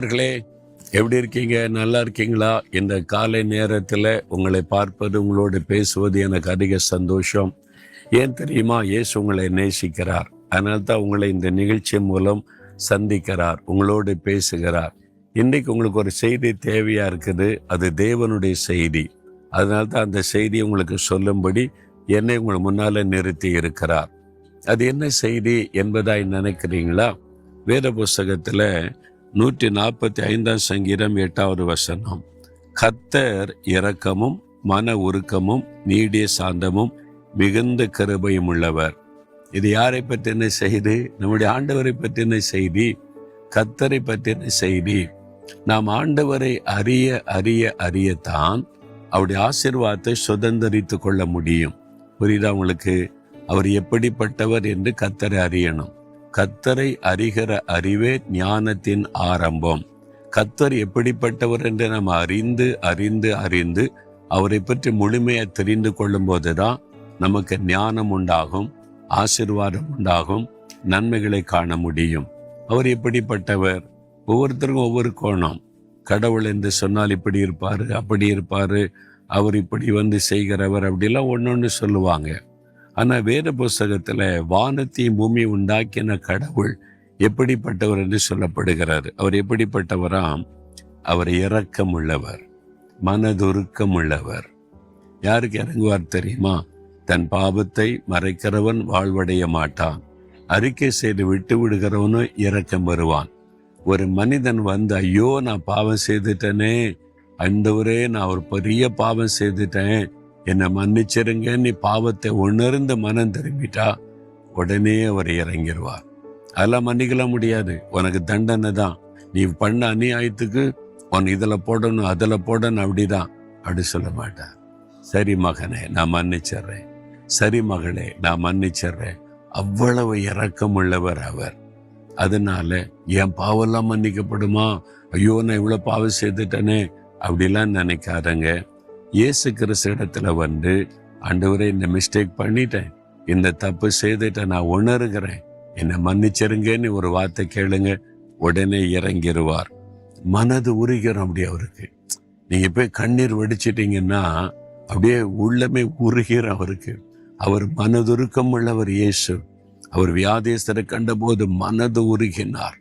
அவர்களே, எப்படி இருக்கீங்க? நல்லா இருக்கீங்களா? இந்த காலை நேரத்தில் உங்களை பார்ப்பது, உங்களோடு பேசுவது எனக்கு அதிக சந்தோஷம். ஏன் தெரியுமா? இயேசு உங்களை நேசிக்கிறார். அதனால தான் உங்களை இந்த நிகழ்ச்சி மூலம் சந்திக்கிறார், உங்களோடு பேசுகிறார். இன்றைக்கு உங்களுக்கு ஒரு செய்தி தேவையா இருக்குது. அது தேவனுடைய செய்தி. அதனால தான் அந்த செய்தி உங்களுக்கு சொல்லும்படி என்னை உங்கள் முன்னால நிறுத்தி இருக்கிறார். அது என்ன செய்தி என்பதாய் நினைக்கிறீங்களா? வேத புஸ்தகத்தில் 145 சங்கீதம் 8வது வசனம், கர்த்தர் இரக்கமும் மன உருக்கமும் நீடிய சாந்தமும் மிகுந்த கிருபையும் உள்ளவர். இது யாரை பற்றின செய்தி? நம்முடைய ஆண்டவரை பற்றின செய்தி, கர்த்தரை பற்றின செய்தி. நாம் ஆண்டவரை அறியத்தான் அவருடைய ஆசீர்வாதத்தை சுதந்திரித்து கொள்ள முடியும். புரியுதா உங்களுக்கு? அவர் எப்படிப்பட்டவர் என்று கர்த்தரை அறியணும். கர்த்தரை அறிகிற அறிவே ஞானத்தின் ஆரம்பம். கர்த்தர் எப்படிப்பட்டவர் என்று நாம் அறிந்து அவரை பற்றி முழுமையை தெரிந்து கொள்ளும் போதுதான் நமக்கு ஞானம் உண்டாகும், ஆசீர்வாதம் உண்டாகும், நன்மைகளை காண முடியும். அவர் எப்படிப்பட்டவர்? ஒவ்வொருத்தருக்கும் ஒவ்வொரு கோணம். கடவுள் என்று சொன்னால் இப்படி இருப்பாரு, அப்படி இருப்பாரு, அவர் இப்படி செய்கிறவர், அப்படிலாம் ஒன்னொன்னு சொல்லுவாங்க. ஆனா வேத புஸ்தகத்துல வானத்தையும் பூமி உண்டாக்கின கடவுள் எப்படிப்பட்டவர் என்று சொல்லப்படுகிறார். அவர் எப்படிப்பட்டவராம்? அவர் இரக்கம் உள்ளவர், மனதுருக்கம் உள்ளவர். யாருக்கு இறங்குவார் தெரியுமா? தன் பாவத்தை மறைக்கிறவன் வாழ்வடைய மாட்டான், அறிக்கை செய்து விட்டு விடுகிறவனும் இரக்கம் வருவான். ஒரு மனிதன் ஐயோ நான் பாவம் செய்துட்டேனே, ஆண்டவரே நான் ஒரு பெரிய பாவம் செய்துட்டேன், என்னை மன்னிச்சிருங்க, நீ பாவத்தை உணர்ந்து மனம் திரும்பிட்டா உடனே அவர் இறங்கிடுவார். அதெல்லாம் மன்னிக்கல முடியாது, உனக்கு தண்டனை தான், நீ பண்ண அநியாயத்துக்கு உன் இதுல போடணும் அதுல போடணும், அப்படிதான். அப்படி சொல்ல மாட்டார். சரி மகனே நான் மன்னிச்சிடுறேன், சரி மகளே நான் மன்னிச்சிடுறேன். அவ்வளவு இரக்கம் உள்ளவர் அவர். அதனால என் பாவெல்லாம் மன்னிக்கப்படுமா? ஐயோ நான் இவ்வளவு பாவம் செய்துட்டேனே அப்படிலாம் நினைக்காதங்க. இயேசு கிறிஸ்து இடத்துல ஆண்டவரே இந்த மிஸ்டேக் பண்ணிட்டேன், இந்த தப்பு செய்துட்டேன், நான் உணர்கிறேன், என்னை மன்னிச்சிருங்கன்னு ஒரு வார்த்தை கேளுங்க, உடனே இறங்கிடுவார். மனது உருகிறோம் அப்படியே அவருக்கு. நீங்க போய் கண்ணீர் வடிச்சிட்டீங்கன்னா அப்படியே உள்ளமே உருகிற அவருக்கு. அவர் மனதுருக்கம் உள்ளவர் இயேசு. அவர் வியாதியஸ்தரை கண்ட போது மனது உருகினார்.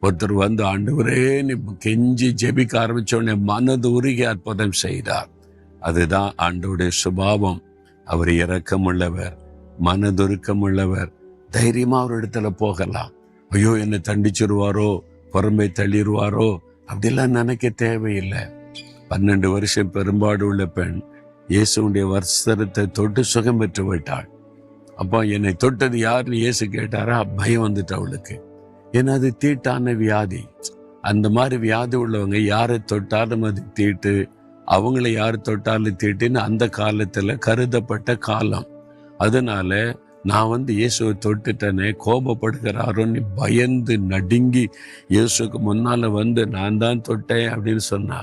ஒருத்தர் ஆண்டவரே நீ கெஞ்சி ஜெபிக்க ஆரம்பிச்ச உடனே மனது உருகி அற்புதம் செய்தார். அதுதான் ஆண்டவருடைய சுபாவம். அவர் இரக்கம் உள்ளவர், மனதுருக்கம் உள்ளவர். தைரியமா அவர் இடத்துல போகலாம். ஐயோ என்னை தண்டிச்சிருவாரோ, புறம்பை தள்ளிடுவாரோ அப்படிலாம் நினைக்க தேவையில்லை. 12 வருஷம் பெரும்பாடு உள்ள பெண் இயேசுடைய வஸ்திரத்தை தொட்டு சுகம் பெற்று விட்டாள். அப்போ என்னை தொட்டது யாருன்னு இயேசு கேட்டாரா? பயம் வந்துட்டு அவளுக்கு. ஏன்னா அது தீட்டான வியாதி. அந்த மாதிரி வியாதி உள்ளவங்க யாரை தொட்டாலும் அது தீட்டு, அவங்கள யார் தொட்டாலும் தீட்டுன்னு அந்த காலத்துல கருதப்பட்ட காலம். அதனால நான் இயேசுவை தொட்டுட்டேனே, கோபப்படுகிறாரோன்னு பயந்து நடுங்கி இயேசுக்கு முன்னால நான் தான் தொட்டேன் அப்படின்னு சொன்னா.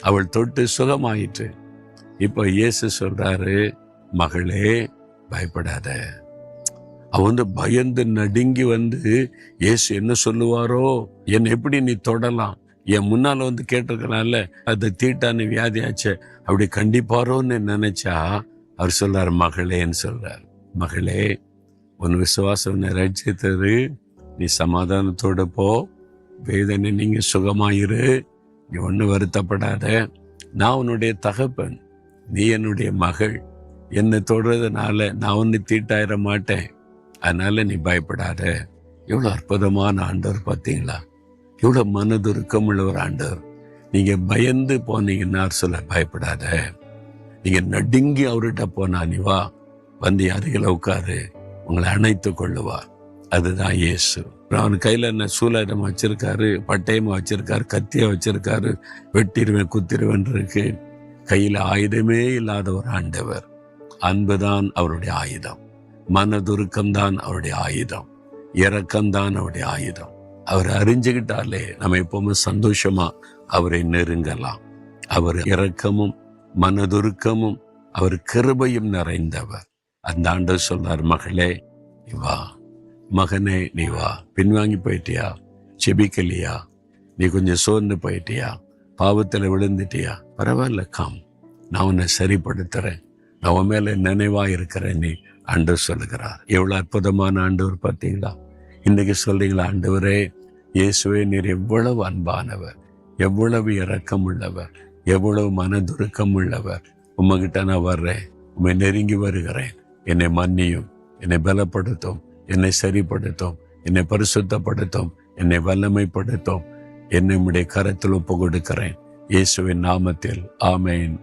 அவள் தொட்டு சுகமாயிற்று. இப்ப இயேசு சொல்றாரு, மகளே பயப்படாத. அவ பயந்து நடுங்கி இயேசு என்ன சொல்லுவாரோ, என்னை எப்படி நீ தொடலாம், என் முன்னால கேட்டிருக்கலாம்ல, அது தீட்டான வியாதியாச்சே, அப்படி கண்டிப்பாரோன்னு நினைச்சா அவர் சொல்றாரு, மகளேன்னு சொல்றாரு. மகளே உன் விசுவாசம் ரட்சித்தது, நீ சமாதானத்தோட போ, வேதனை நீங்க சுகமாயிரு, நீ ஒன்னும் வருத்தப்படாத, நான் உன்னுடைய தகப்பன், நீ என்னுடைய மகள், என்னை தொடுறதுனால நான் ஒன்னு தீட்டாயிர மாட்டேன், அதனால நீ பயப்படாத. எவ்வளவு அற்புதமான ஆண்டவர் பார்த்தீங்களா? எவ்வளவு மனதுருக்கம் உள்ள ஒரு ஆண்டவர். நீங்க பயந்து போனீங்கன்னா சொல்ல பயப்படாத. நீங்க நடுங்கி அவர்கிட்ட போனா நீ வா, அருகில உட்காரு, உங்களை அணைத்து கொள்ளுவார். அதுதான் இயேசு. அவன் கையில என்ன சூலாயுதம் வச்சிருக்காரு, பட்டயமா வச்சிருக்காரு, கத்திய வச்சிருக்காரு, வெட்டிடுவேன் குத்திடுவேன் இருக்கு. கையில ஆயுதமே இல்லாத ஒரு ஆண்டவர். அன்புதான் அவருடைய ஆயுதம், மனதுருக்கம்தான் அவருடைய ஆயுதம், இரக்கம்தான் அவருடைய ஆயுதம். அவரை அறிஞ்சுக்கிட்டாலே நம்ம எப்பவுமே சந்தோஷமா அவரை நெருங்கலாம். அவர் இரக்கமும் மனதுருக்கமும் அவர் கிருபையும் நிறைந்தவர். அந்த ஆண்டவர் சொல்றார், மகளே நீ வா, மகனே நீ வா. பின்வாங்கி போயிட்டியா, செபிக்கலையா, நீ கொஞ்சம் சோர்ந்து போயிட்டியா, பாவத்துல விழுந்துட்டியா, பரவாயில்ல, கம், நான் உன்னை சரிப்படுத்துறேன், நான் உன் மேல நினைவா இருக்கிறேன் நீ ஆண்டவர் சொல்லுகிறார். எவ்வளவு அற்புதமான ஆண்டவர் பார்த்தீங்களா? இன்னைக்கு சொல்றீங்களா, ஆண்டவரே இயேசுவே நீர் எவ்வளவு அன்பானவர், எவ்வளவு இரக்கம் உள்ளவர், எவ்வளவு மனதுருக்கம் உள்ளவர், உம்மகிட்ட நான் வர்றேன், உம்மை நெருங்கி வருகிறேன், என்னை மன்னியும், என்னை பலப்படுத்தும், என்னை சரிப்படுத்தும், என்னை பரிசுத்தப்படுத்தும், என்னை வல்லமைப்படுத்தும், என்னை உம்முடைய கரத்தில் ஒப்பு கொடுக்கிறேன், இயேசுவின் நாமத்தில். ஆமென்.